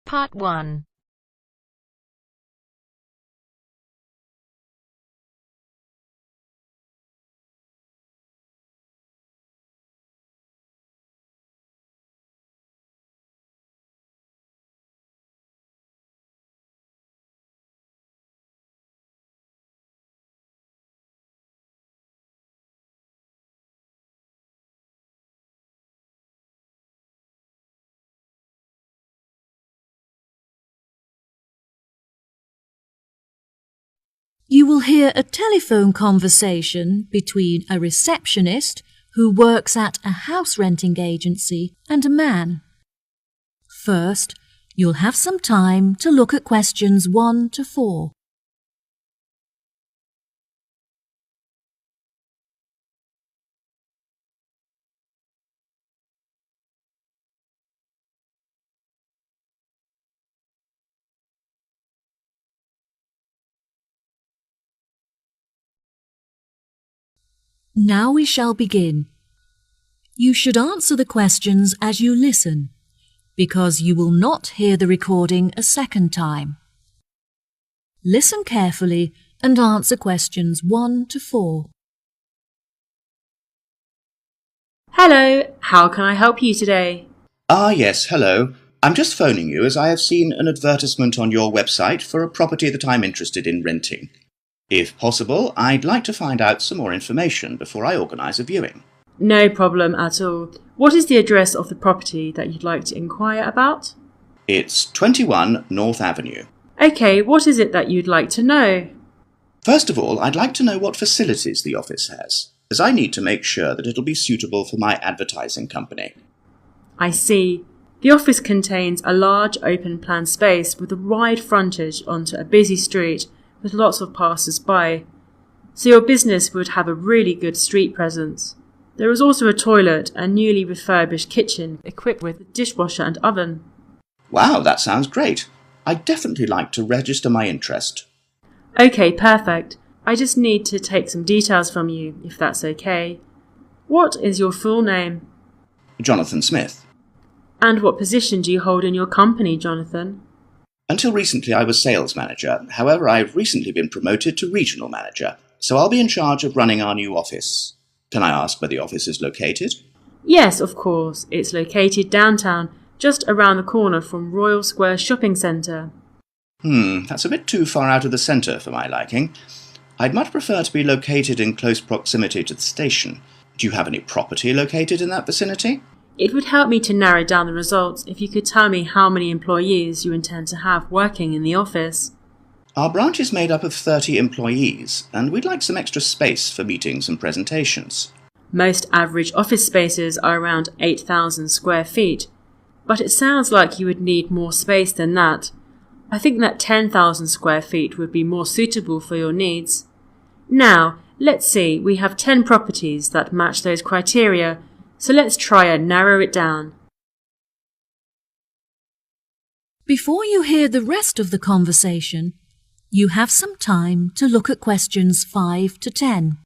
Part 1. You will hear a telephone conversation between a receptionist who works at a house renting agency and a man. First, you'll have some time to look at questions 1 to 4. Now we shall begin. You should answer the questions as you listen, because you will not hear the recording a second time. Listen carefully and answer questions 1 to 4. Hello, how can I help you today? Yes, hello. I'm just phoning you as I have seen an advertisement on your website for a property that I'm interested in renting. If possible, I'd like to find out some more information before I organise a viewing. No problem at all. What is the address of the property that you'd like to inquire about? It's 21 North Avenue. OK, what is it that you'd like to know? First of all, I'd like to know what facilities the office has, as I need to make sure that it'll be suitable for my advertising company. I see. The office contains a large open-plan space with a wide frontage onto a busy street with lots of passers-by, so your business would have a really good street presence. There is also a toilet and newly refurbished kitchen equipped with a dishwasher and oven. Wow, that sounds great. I'd definitely like to register my interest. OK, perfect. I just need to take some details from you, if that's OK. What is your full name? Jonathan Smith. And what position do you hold in your company, Jonathan? Until recently I was sales manager. However, I've recently been promoted to regional manager, so I'll be in charge of running our new office. Can I ask where the office is located? Yes, of course. It's located downtown, just around the corner from Royal Square Shopping Centre. That's a bit too far out of the centre for my liking. I'd much prefer to be located in close proximity to the station. Do you have any property located in that vicinity? It would help me to narrow down the results if you could tell me how many employees you intend to have working in the office. Our branch is made up of 30 employees, and we'd like some extra space for meetings and presentations. Most average office spaces are around 8,000 square feet, but it sounds like you would need more space than that. I think that 10,000 square feet would be more suitable for your needs. Now, let's see, we have 10 properties that match those criteria, so let's try and narrow it down. Before you hear the rest of the conversation, you have some time to look at questions 5 to 10.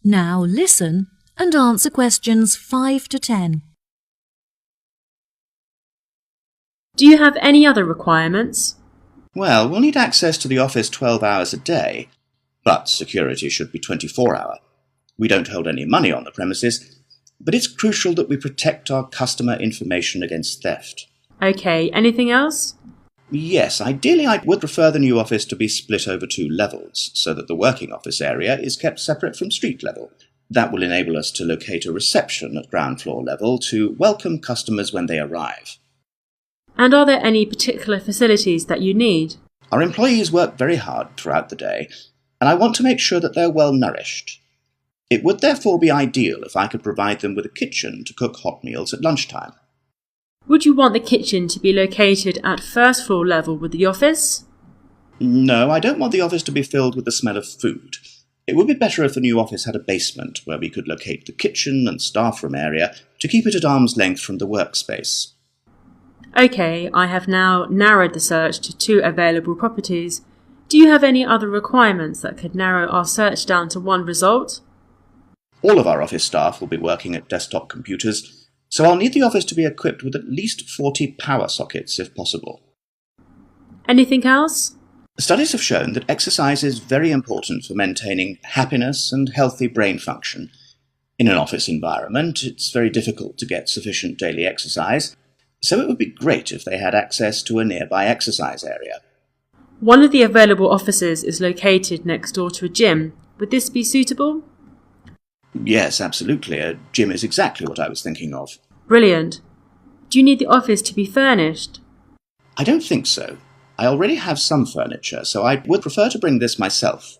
Now listen and answer questions 5 to 10. Do you have any other requirements? Well, we'll need access to the office 12 hours a day, but security should be 24-hour. We don't hold any money on the premises, but it's crucial that we protect our customer information against theft. OK, anything else? Yes, ideally I would prefer the new office to be split over 2 levels, so that the working office area is kept separate from street level. That will enable us to locate a reception at ground floor level to welcome customers when they arrive. And are there any particular facilities that you need? Our employees work very hard throughout the day, and I want to make sure that they're well nourished. It would therefore be ideal if I could provide them with a kitchen to cook hot meals at lunchtime. Would you want the kitchen to be located at first floor level with the office? No, I don't want the office to be filled with the smell of food. It would be better if the new office had a basement where we could locate the kitchen and staff room area to keep it at arm's length from the workspace. Okay, I have now narrowed the search to 2 available properties. Do you have any other requirements that could narrow our search down to 1 result? All of our office staff will be working at desktop computers, so I'll need the office to be equipped with at least 40 power sockets if possible. Anything else? Studies have shown that exercise is very important for maintaining happiness and healthy brain function. In an office environment, it's very difficult to get sufficient daily exercise, so it would be great if they had access to a nearby exercise area. One of the available offices is located next door to a gym. Would this be suitable? Yes, absolutely. A gym is exactly what I was thinking of. Brilliant. Do you need the office to be furnished? I don't think so. I already have some furniture, so I would prefer to bring this myself.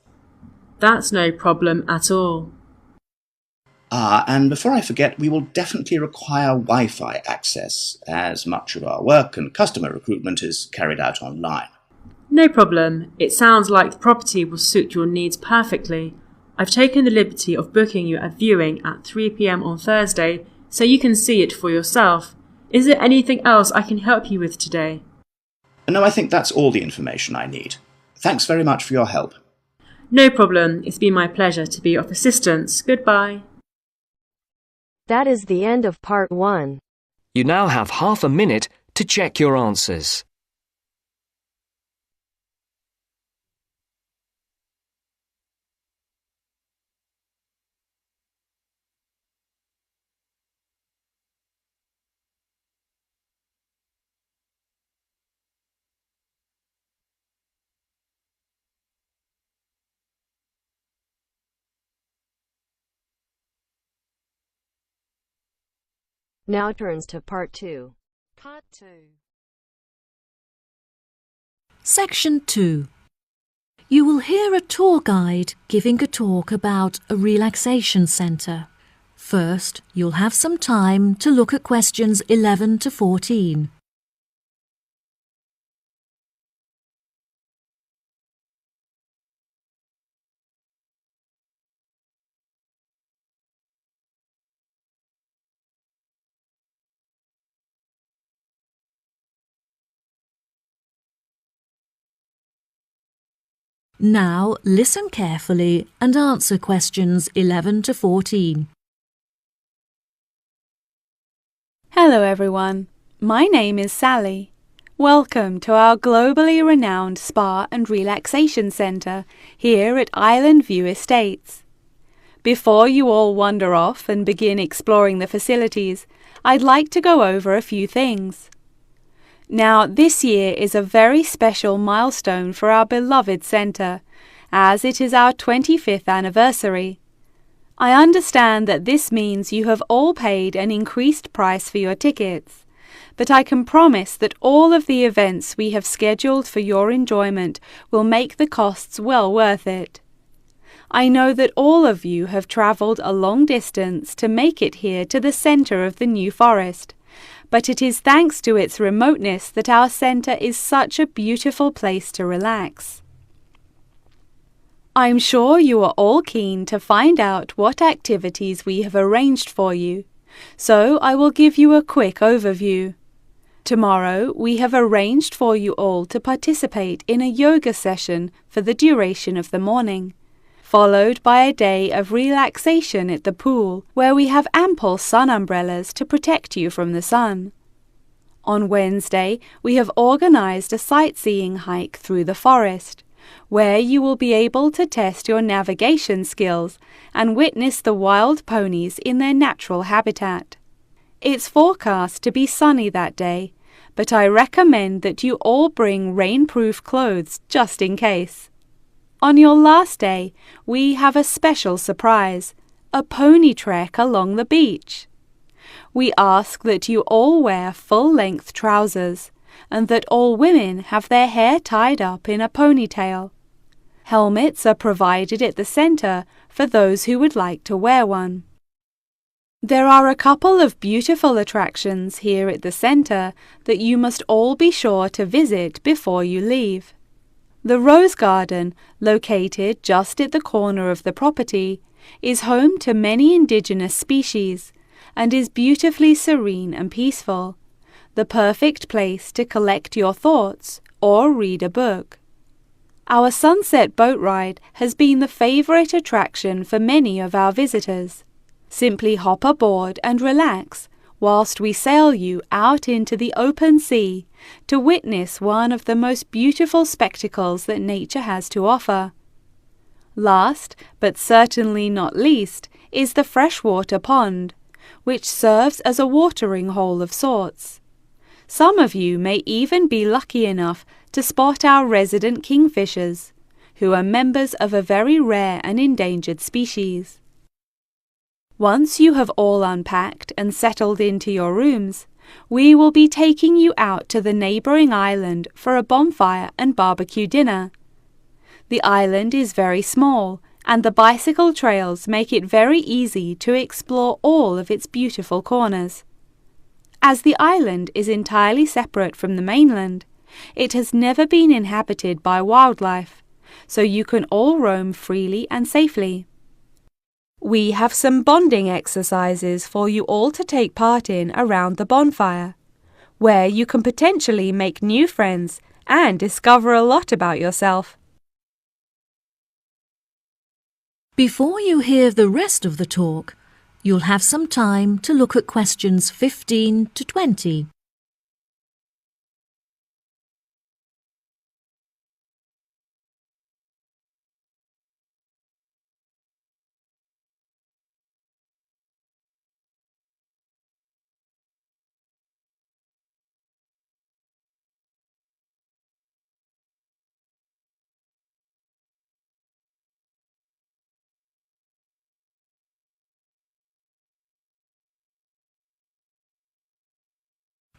That's no problem at all. And before I forget, we will definitely require Wi-Fi access, as much of our work and customer recruitment is carried out online. No problem. It sounds like the property will suit your needs perfectly. I've taken the liberty of booking you a viewing at 3 p.m. on Thursday, so you can see it for yourself. Is there anything else I can help you with today? No, I think that's all the information I need. Thanks very much for your help. No problem. It's been my pleasure to be of assistance. Goodbye. That is the end of part 1. You now have half a minute to check your answers. Now turns to part 2. Part 2. Section 2. You will hear a tour guide giving a talk about a relaxation centre. First, you'll have some time to look at questions 11 to 14. Now listen carefully and answer questions 11 to 14. Hello everyone, my name is Sally. Welcome to our globally renowned spa and relaxation centre here at Island View Estates. Before you all wander off and begin exploring the facilities, I'd like to go over a few things. Now, this year is a very special milestone for our beloved centre, as it is our 25th anniversary. I understand that this means you have all paid an increased price for your tickets, but I can promise that all of the events we have scheduled for your enjoyment will make the costs well worth it. I know that all of you have travelled a long distance to make it here to the centre of the New Forest, but it is thanks to its remoteness that our centre is such a beautiful place to relax. I'm sure you are all keen to find out what activities we have arranged for you, so I will give you a quick overview. Tomorrow we have arranged for you all to participate in a yoga session for the duration of the morning, followed by a day of relaxation at the pool, where we have ample sun umbrellas to protect you from the sun. On Wednesday, we have organised a sightseeing hike through the forest, where you will be able to test your navigation skills and witness the wild ponies in their natural habitat. It's forecast to be sunny that day, but I recommend that you all bring rainproof clothes just in case. On your last day, we have a special surprise, a pony trek along the beach. We ask that you all wear full-length trousers and that all women have their hair tied up in a ponytail. Helmets are provided at the centre for those who would like to wear one. There are a couple of beautiful attractions here at the centre that you must all be sure to visit before you leave. The rose garden, located just at the corner of the property, is home to many indigenous species and is beautifully serene and peaceful, the perfect place to collect your thoughts or read a book. Our sunset boat ride has been the favorite attraction for many of our visitors. Simply hop aboard and relax whilst we sail you out into the open sea to witness one of the most beautiful spectacles that nature has to offer. Last, but certainly not least, is the freshwater pond, which serves as a watering hole of sorts. Some of you may even be lucky enough to spot our resident kingfishers, who are members of a very rare and endangered species. Once you have all unpacked and settled into your rooms, we will be taking you out to the neighbouring island for a bonfire and barbecue dinner. The island is very small, and the bicycle trails make it very easy to explore all of its beautiful corners. As the island is entirely separate from the mainland, it has never been inhabited by wildlife, so you can all roam freely and safely. We have some bonding exercises for you all to take part in around the bonfire, where you can potentially make new friends and discover a lot about yourself. Before you hear the rest of the talk, you'll have some time to look at questions 15 to 20.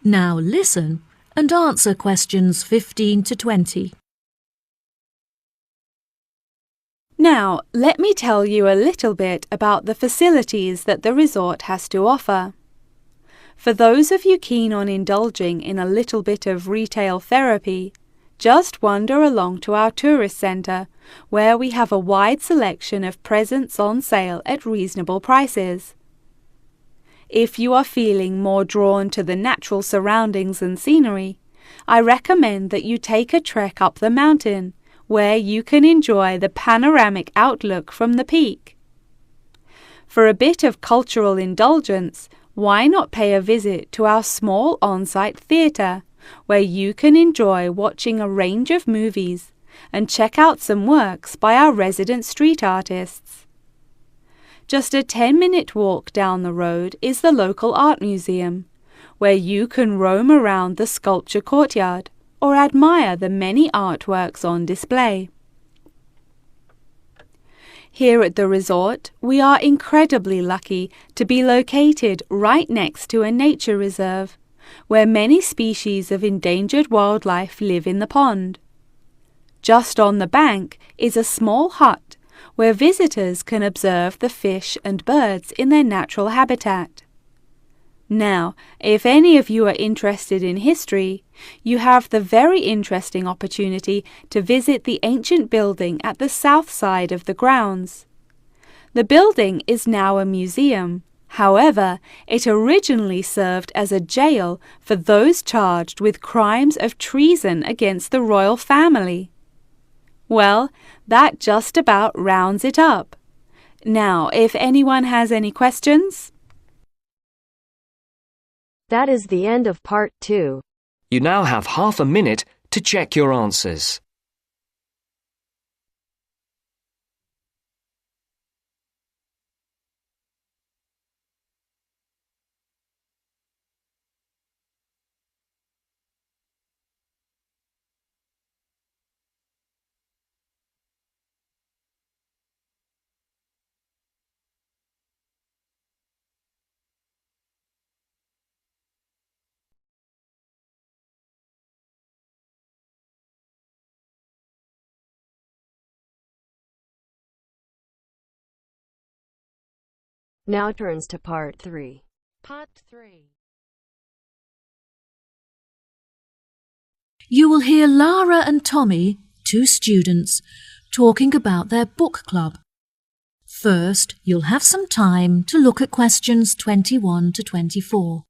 Now listen and answer questions 15 to 20. Now, let me tell you a little bit about the facilities that the resort has to offer. For those of you keen on indulging in a little bit of retail therapy, just wander along to our tourist centre, where we have a wide selection of presents on sale at reasonable prices. If you are feeling more drawn to the natural surroundings and scenery, I recommend that you take a trek up the mountain, where you can enjoy the panoramic outlook from the peak. For a bit of cultural indulgence, why not pay a visit to our small on-site theatre, where you can enjoy watching a range of movies and check out some works by our resident street artists. Just a 10-minute walk down the road is the local art museum, where you can roam around the sculpture courtyard or admire the many artworks on display. Here at the resort, we are incredibly lucky to be located right next to a nature reserve, where many species of endangered wildlife live in the pond. Just on the bank is a small hut where visitors can observe the fish and birds in their natural habitat. Now, if any of you are interested in history, you have the very interesting opportunity to visit the ancient building at the south side of the grounds. The building is now a museum. However, it originally served as a jail for those charged with crimes of treason against the royal family. Well, that just about rounds it up. Now, if anyone has any questions? That is the end of part 2. You now have half a minute to check your answers. Now turns to part 3. Part 3. You will hear Lara and Tommy 2 students talking about their book club. First, you'll have some time to look at questions 21 to 24.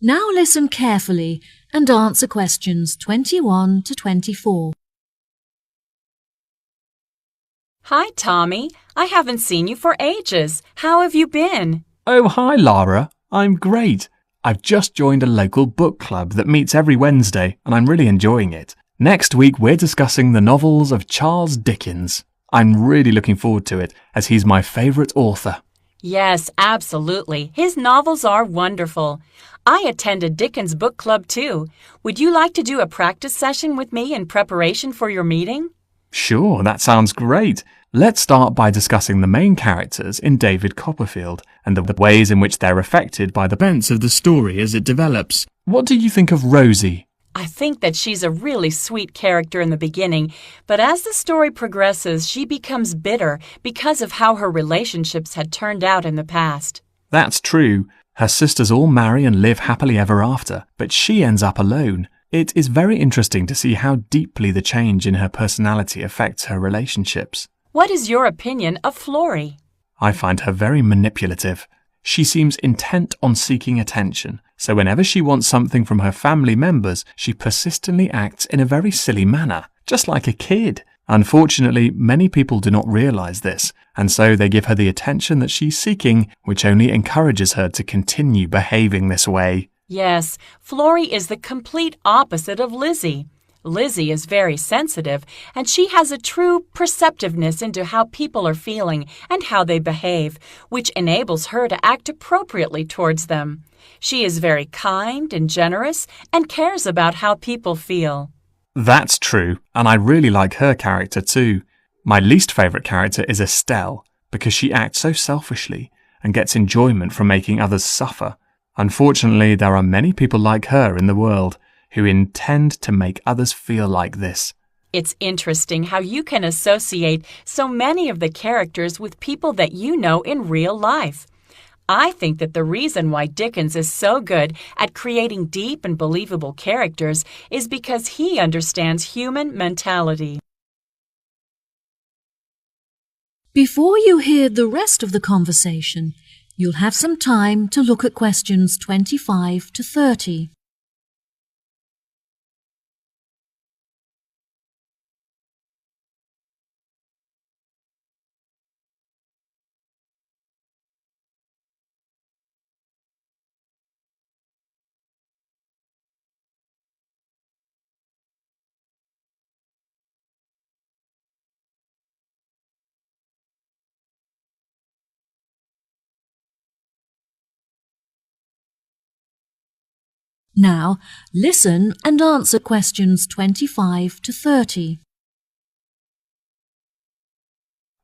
Now listen carefully and answer questions 21 to 24. Hi, Tommy. I haven't seen you for ages. How have you been? Oh, hi, Lara. I'm great. I've just joined a local book club that meets every Wednesday, and I'm really enjoying it. Next week, we're discussing the novels of Charles Dickens. I'm really looking forward to it, as he's my favourite author. Yes, absolutely. His novels are wonderful. I attended Dickens' book club too. Would you like to do a practice session with me in preparation for your meeting? Sure, that sounds great. Let's start by discussing the main characters in David Copperfield and the ways in which they're affected by the events of the story as it develops. What do you think of Rosie? I think that she's a really sweet character in the beginning, but as the story progresses, she becomes bitter because of how her relationships had turned out in the past. That's true. Her sisters all marry and live happily ever after, but she ends up alone. It is very interesting to see how deeply the change in her personality affects her relationships. What is your opinion of Florrie? I find her very manipulative. She seems intent on seeking attention, so whenever she wants something from her family members, she persistently acts in a very silly manner, just like a kid. Unfortunately, many people do not realise this, and so they give her the attention that she's seeking, which only encourages her to continue behaving this way. Yes, Florrie is the complete opposite of Lizzie. Lizzie is very sensitive, and she has a true perceptiveness into how people are feeling and how they behave, which enables her to act appropriately towards them. She is very kind and generous and cares about how people feel. That's true, and I really like her character too. My least favourite character is Estelle, because she acts so selfishly and gets enjoyment from making others suffer. Unfortunately, there are many people like her in the world who intend to make others feel like this. It's interesting how you can associate so many of the characters with people that you know in real life. I think that the reason why Dickens is so good at creating deep and believable characters is because he understands human mentality. Before you hear the rest of the conversation, you'll have some time to look at questions 25 to 30. Now, listen and answer questions 25 to 30.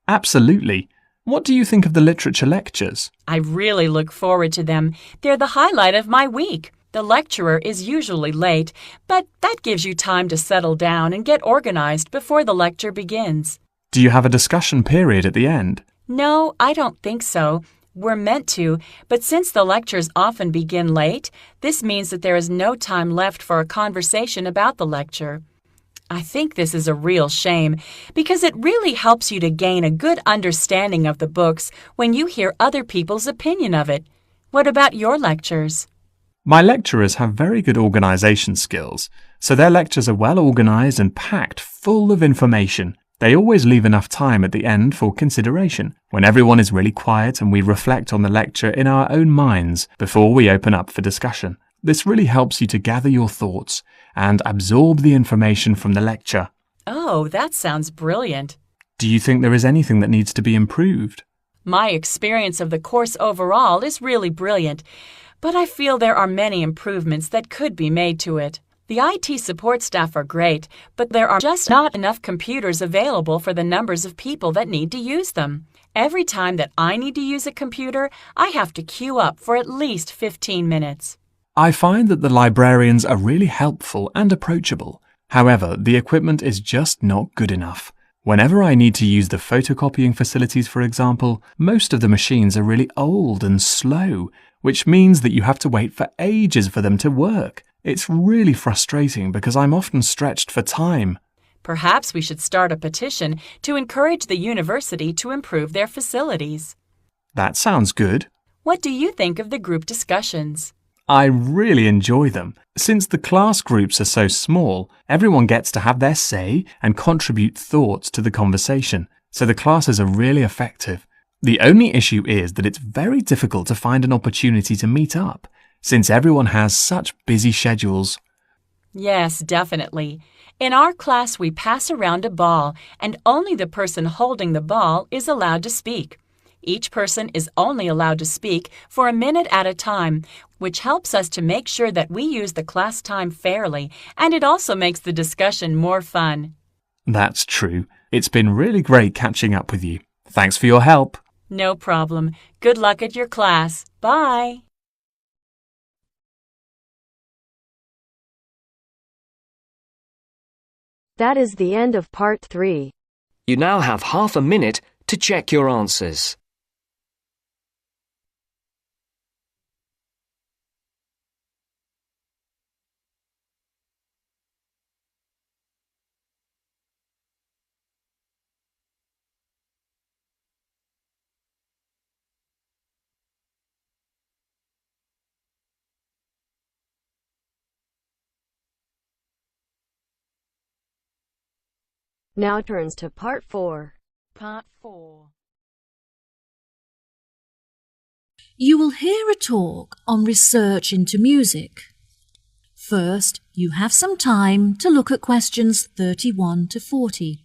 Absolutely. What do you think of the literature lectures? I really look forward to them. They're the highlight of my week. The lecturer is usually late, but that gives you time to settle down and get organized before the lecture begins. Do you have a discussion period at the end? No, I don't think so. We're meant to, but since the lectures often begin late, this means that there is no time left for a conversation about the lecture. I think this is a real shame because it really helps you to gain a good understanding of the books when you hear other people's opinion of it. What about your lectures? My lecturers have very good organisation skills, so their lectures are well organised and packed full of information. They always leave enough time at the end for consideration, when everyone is really quiet and we reflect on the lecture in our own minds before we open up for discussion. This really helps you to gather your thoughts and absorb the information from the lecture. Oh, that sounds brilliant. Do you think there is anything that needs to be improved? My experience of the course overall is really brilliant, but I feel there are many improvements that could be made to it. The IT support staff are great, but there are just not enough computers available for the numbers of people that need to use them. Every time that I need to use a computer, I have to queue up for at least 15 minutes. I find that the librarians are really helpful and approachable. However, the equipment is just not good enough. Whenever I need to use the photocopying facilities, for example, most of the machines are really old and slow, which means that you have to wait for ages for them to work. It's really frustrating because I'm often stretched for time. Perhaps we should start a petition to encourage the university to improve their facilities. That sounds good. What do you think of the group discussions? I really enjoy them. Since the class groups are so small, everyone gets to have their say and contribute thoughts to the conversation, so the classes are really effective. The only issue is that it's very difficult to find an opportunity to meet up, since everyone has such busy schedules. Yes, definitely. In our class, we pass around a ball, and only the person holding the ball is allowed to speak. Each person is only allowed to speak for a minute at a time, which helps us to make sure that we use the class time fairly, and it also makes the discussion more fun. That's true. It's been really great catching up with you. Thanks for your help. No problem. Good luck at your class. Bye. That is the end of part 3. You now have half a minute to check your answers. Now turns to part 4. Part 4. You will hear a talk on research into music. First, you have some time to look at questions 31 to 40.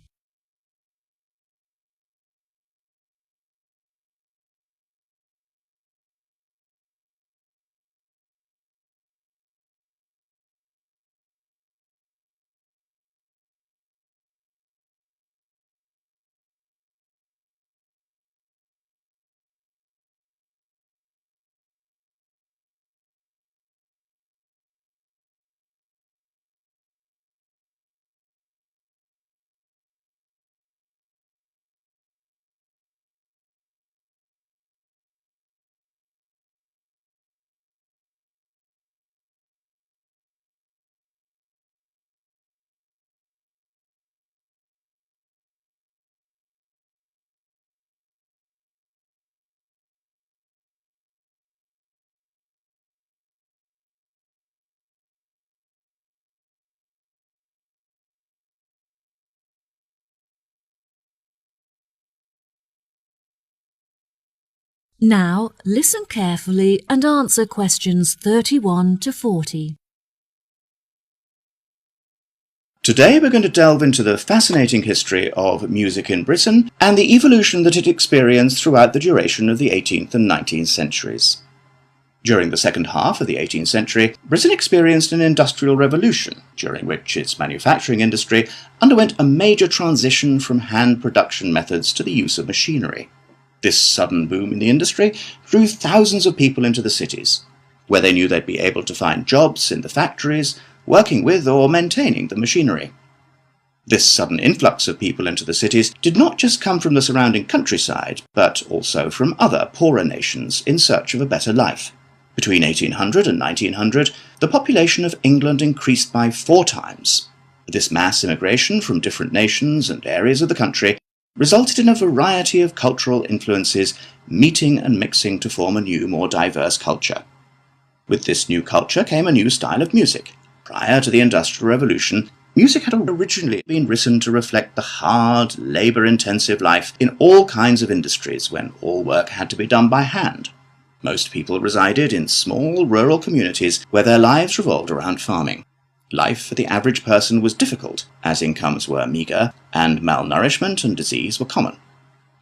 Now, listen carefully and answer questions 31 to 40. Today we're going to delve into the fascinating history of music in Britain and the evolution that it experienced throughout the duration of the 18th and 19th centuries. During the second half of the 18th century, Britain experienced an industrial revolution, during which its manufacturing industry underwent a major transition from hand production methods to the use of machinery. This sudden boom in the industry drew thousands of people into the cities, where they knew they'd be able to find jobs in the factories, working with or maintaining the machinery. This sudden influx of people into the cities did not just come from the surrounding countryside, but also from other poorer nations in search of a better life. Between 1800 and 1900, the population of England increased by 4 times. This mass immigration from different nations and areas of the country resulted in a variety of cultural influences meeting and mixing to form a new, more diverse culture. With this new culture came a new style of music. Prior to the Industrial Revolution, music had originally been written to reflect the hard, labour-intensive life in all kinds of industries when all work had to be done by hand. Most people resided in small rural communities where their lives revolved around farming. Life for the average person was difficult, as incomes were meagre, and malnourishment and disease were common.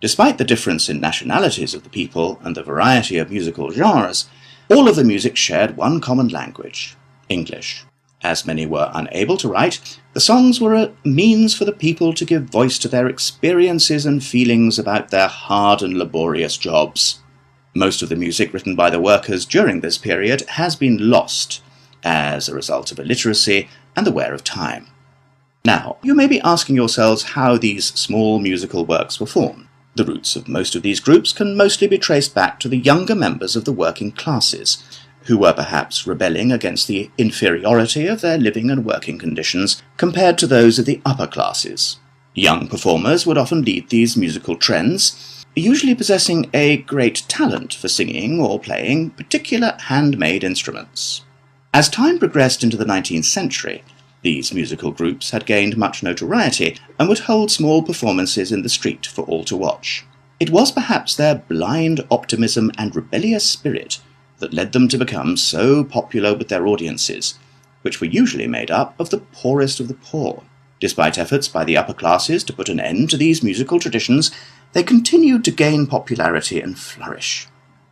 Despite the difference in nationalities of the people and the variety of musical genres, all of the music shared one common language, English. As many were unable to write, the songs were a means for the people to give voice to their experiences and feelings about their hard and laborious jobs. Most of the music written by the workers during this period has been lost as a result of illiteracy and the wear of time. Now, you may be asking yourselves how these small musical works were formed. The roots of most of these groups can mostly be traced back to the younger members of the working classes, who were perhaps rebelling against the inferiority of their living and working conditions compared to those of the upper classes. Young performers would often lead these musical trends, usually possessing a great talent for singing or playing particular handmade instruments. As time progressed into the 19th century, these musical groups had gained much notoriety and would hold small performances in the street for all to watch. It was perhaps their blind optimism and rebellious spirit that led them to become so popular with their audiences, which were usually made up of the poorest of the poor. Despite efforts by the upper classes to put an end to these musical traditions, they continued to gain popularity and flourish.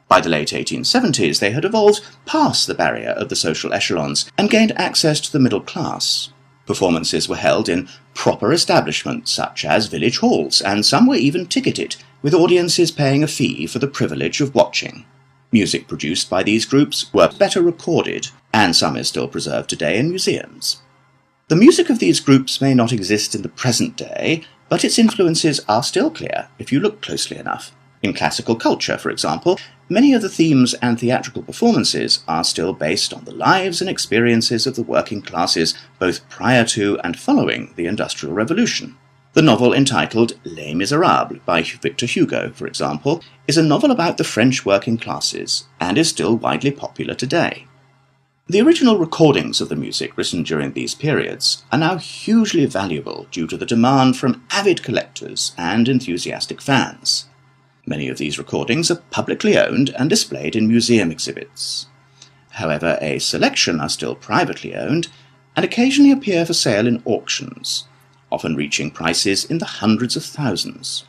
By the late 1870s, they had evolved past the barrier of the social echelons and gained access to the middle class. Performances were held in proper establishments such as village halls, and some were even ticketed, with audiences paying a fee for the privilege of watching. Music produced by these groups were better recorded, and some is still preserved today in museums. The music of these groups may not exist in the present day, but its influences are still clear if you look closely enough. In classical culture, for example, many of the themes and theatrical performances are still based on the lives and experiences of the working classes both prior to and following the Industrial Revolution. The novel entitled Les Miserables by Victor Hugo, for example, is a novel about the French working classes and is still widely popular today. The original recordings of the music written during these periods are now hugely valuable due to the demand from avid collectors and enthusiastic fans. Many of these recordings are publicly owned and displayed in museum exhibits. However, a selection are still privately owned and occasionally appear for sale in auctions, often reaching prices in the hundreds of thousands.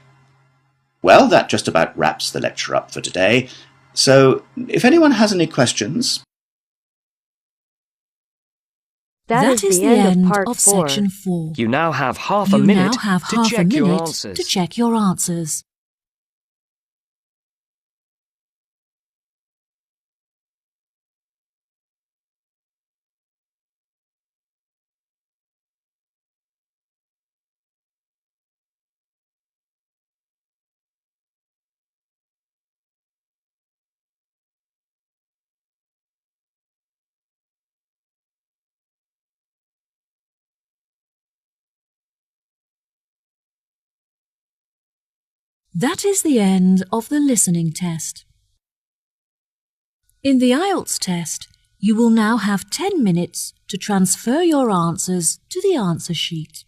Well, that just about wraps the lecture up for today, so if anyone has any questions... That is the end of part 4. Section 4. You now have half a minute to check your answers. To check your answers. That is the end of the listening test. In the IELTS test, you will now have 10 minutes to transfer your answers to the answer sheet.